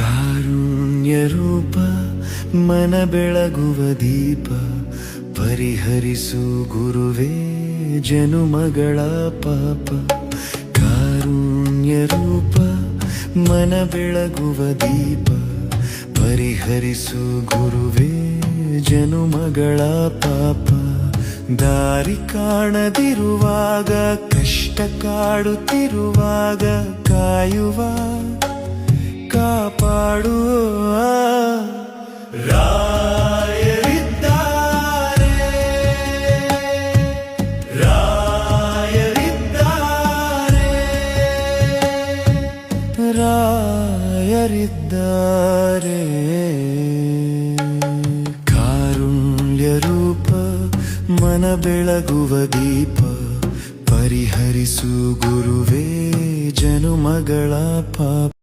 ಕಾರುಣ್ಯ ರೂಪ ಮನ ಬೆಳಗುವ ದೀಪ ಪರಿಹರಿಸು ಗುರುವೇ ಜನುಮಗಳ ಪಾಪ. ಕಾರುಣ್ಯ ರೂಪ ಮನ ಬೆಳಗುವ ದೀಪ ಪರಿಹರಿಸು ಗುರುವೇ ಜನುಮಗಳ ಪಾಪ. ದಾರಿ ಕಾಣದಿರುವಾಗ ಕಷ್ಟ ಕಾಡುತ್ತಿರುವಾಗ ಕಾಯುವ ಕಾಪಾಡುವ ರಾಯರಿದ್ದಾರೆ, ರಾಯರಿದ್ದಾರೆ, ರಾಯರಿದ್ದಾರೆ. ಕಾರುಣ್ಯ ರೂಪ ಮನ ಬೆಳಗುವ ದೀಪ ಪರಿಹರಿಸು ಗುರುವೇ ಜನುಮಗಳ ಪಾಪ.